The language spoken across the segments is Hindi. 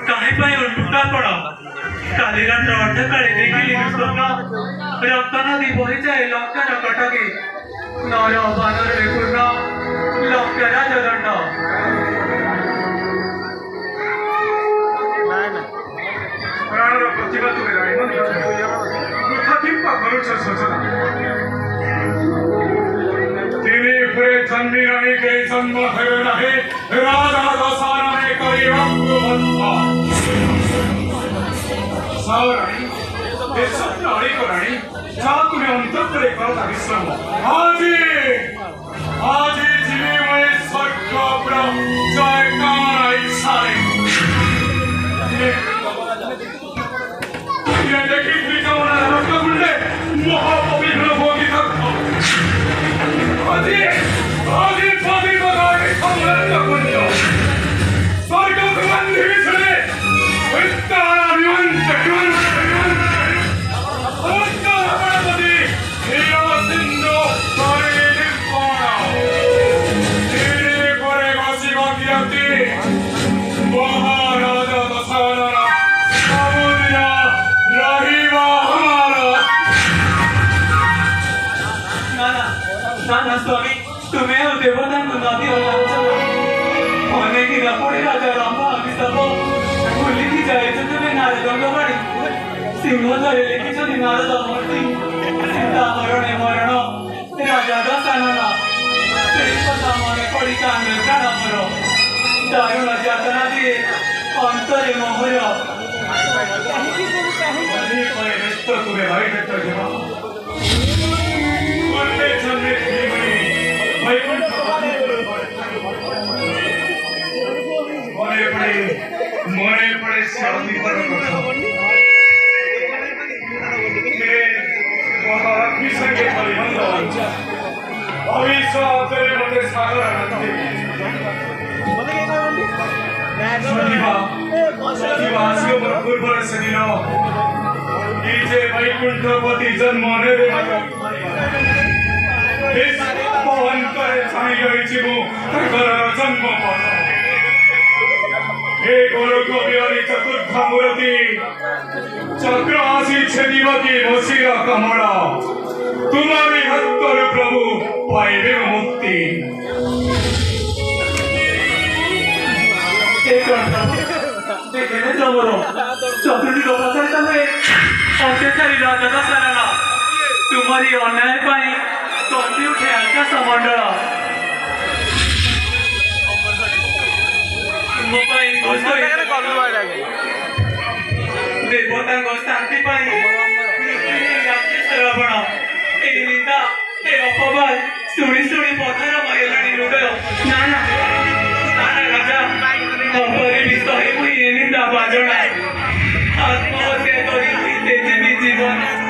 काहे पाई उल्टा पड़ा कालीला रॉड काळे देखील निसोना रक्ताना दिपोरीच्या लंका नकटकी नर बानर वेकुर्ना लंकेरा जदंड प्राणर प्रतिभा तुम्ही राहिमंत पृथ्वीपा मनुष्य सजना तिने पुढे जन्मी राणी के जन्म भयो नाही राजा दसाने करी रंगवंता सावराणी हे सत्य अडीकराणी जा तुम्ही अंतकडे करत विश्राम आजी जीवे स्वर्ग जय कामना इच्छाने देखील तुझ्या मनाला रक्त गुंडे महापवित्र भोगी करतो आधी बघावे समृद्ध कुंज स्वर्ग भगवान विसरे विस्तार विवंत गणपती हिरा सिंधू सारे निष्पाणा तेरे कोरे वासी वाक्याती महाराजा दशरथ नाना स्वामी तुम्ही होते बघा नदी अनेक पुढे राजा राम सब बोलली की जायचं तुम्ही नारदंगवाडी सिंह झालेले की सदी नारद मूर्ती सीता मरण राजा दसानना सामाने पडी कांदे प्राणामर दारुण जातना दिए अंतरे मोहर तुम्हें वाईट जेव्हा मने पड़े शादी पर संगे परिबंध भविष्य तेरे मते सागर पूर्व सदिनो वैकुंठपति जन्मने पवन करे जन्म हे गोरख बिहारी चतुर्थ मूर्ति चक्र आसी छेदिबकी बसिरा कमला तुम्हारी हत्तर प्रभु पाइबे मुक्ति देखेने जमरो चतुर्थी लोकांचा तमे अत्याचारी राजा दशरथला तुम्हारी अन्याय पाई कंपी उठे आका समंडळ मोबाई गोष्ट देवता गोष्टांती पाई राज्य सरवण एनिंदा हे अपवाद सुडी पथर महिलानी हृदय नाना राजा कंपनी विषय मुई एनिंदा बाजणा आत्महत्या करी तेजे मी जीवन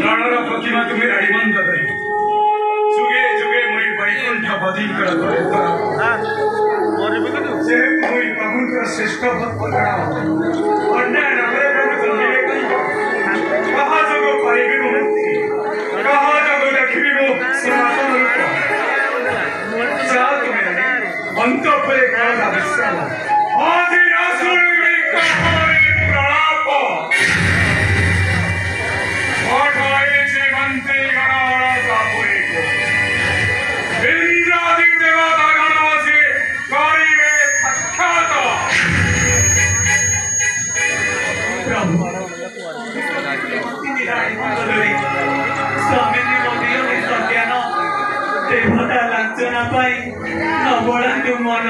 प्राणाला प्रतिमा तुम्ही राडीबंद करी जुगे जुगे मुई वैकुंठ बधिकर जे मुई प्रभुंकर श्रेष्ठ भक्त गणाव अन्याय नगरे प्रभु जन्मिले कई कहा जगो पाइबे मुक्ति कहा जगो देखिबे मो सनातन रूप जा तुम्हें अंतःपुरे काल विश्राम आदि रासुर विकल्परे प्रलाप पाठाए जीवंते गणारा कापुरे को इंद्रादि देवता गणों से करिवे साक्षात प्रभु स्वामींनी मोदी में सत्यानो देवता लांछना पाई नबळंतु मन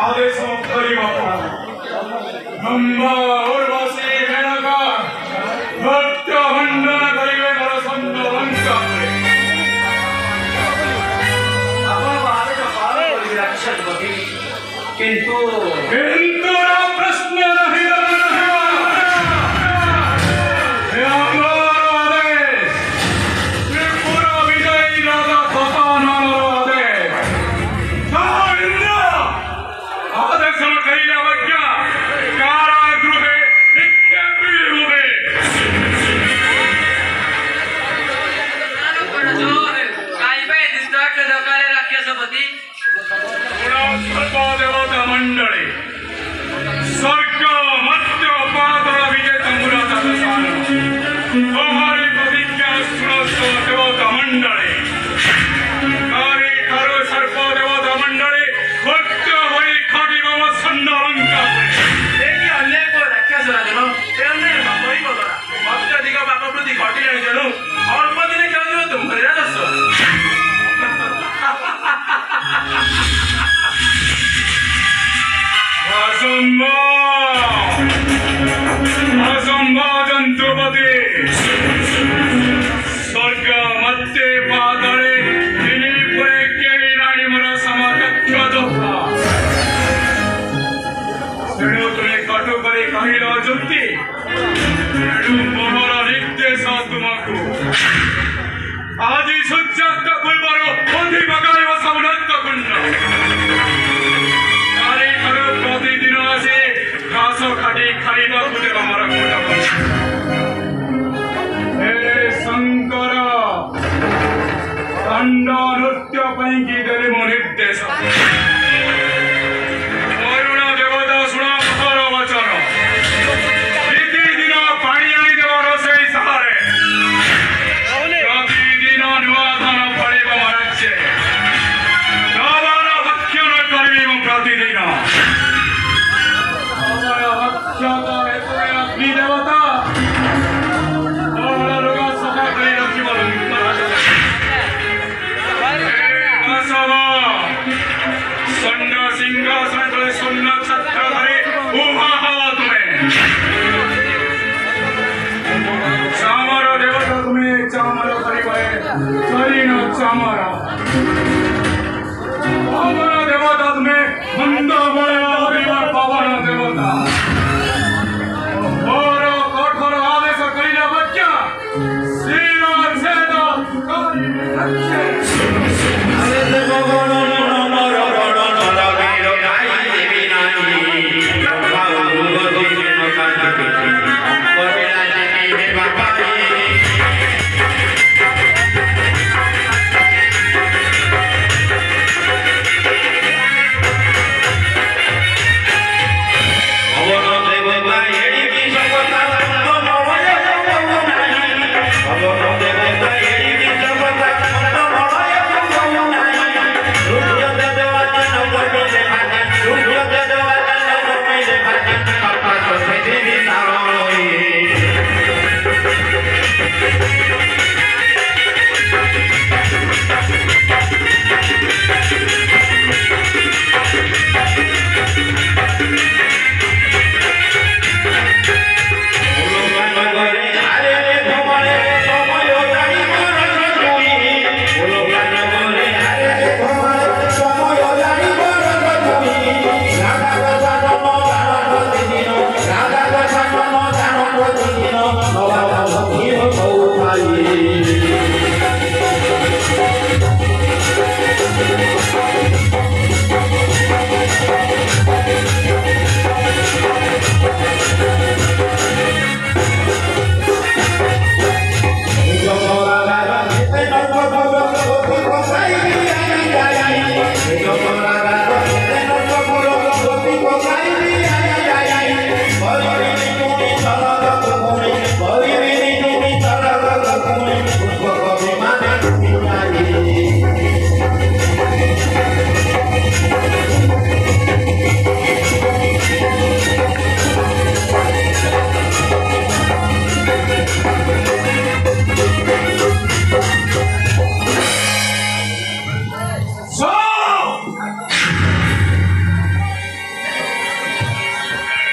आदेश करी बापा नंबा उर्वशी मेनका भक्त वंदन करिवे मोर संत वंका आपण आदेश पालन करी राक्षसपती किंतु प्रश्न नहीं मंडळी स्वर्ग मध्य पाताळ विजय तंबुराचा हमारी प्रतिज्ञा सुनस्तो देवता मंडळी कारी करो सर्प देवता मंडळी भक्त होई खागी बाबा संडलंका देखि अन्याय को राक्षस राजनो तेने बापई बोला भक्त दिग बाप प्रति घटी जानि जनु अल्प दिने केउ दियो तुम भरिरा दस असंभव जंतुपति स्वर्ग मध्य पाताळे तिनी पुरे केली नाही मला समातक्ष दोहा तेणु तुम्ही कटु करी कहिल जुक्ति तेणु मोहर निर्देश तुमको आजी सूर्यास्त पूर्वर बंधी बगाइव समुद्र कुंड प्रतिदिन आसे घास काटी खाइबा कुटे हमरा हे शंकर दंड नृत्य पई की देले मो निर्देश वरुण देवता सुना मधुर वचन प्रतिदिन पानी आनी देव रोषेई सहारे प्रतिदिन नुआ धान पड़िब महाराज नवन भक्षण करिबि मो प्रतिदिन अग्नि देवता सफा कर रखिब स्वर्ण सिंहासन तले स्वर्ण छत्र धरी उभा हवा तुम्हें चामर देवता तुम्हें चामर करिबे शरीर चामर देवता तुम्हें मंद बड़े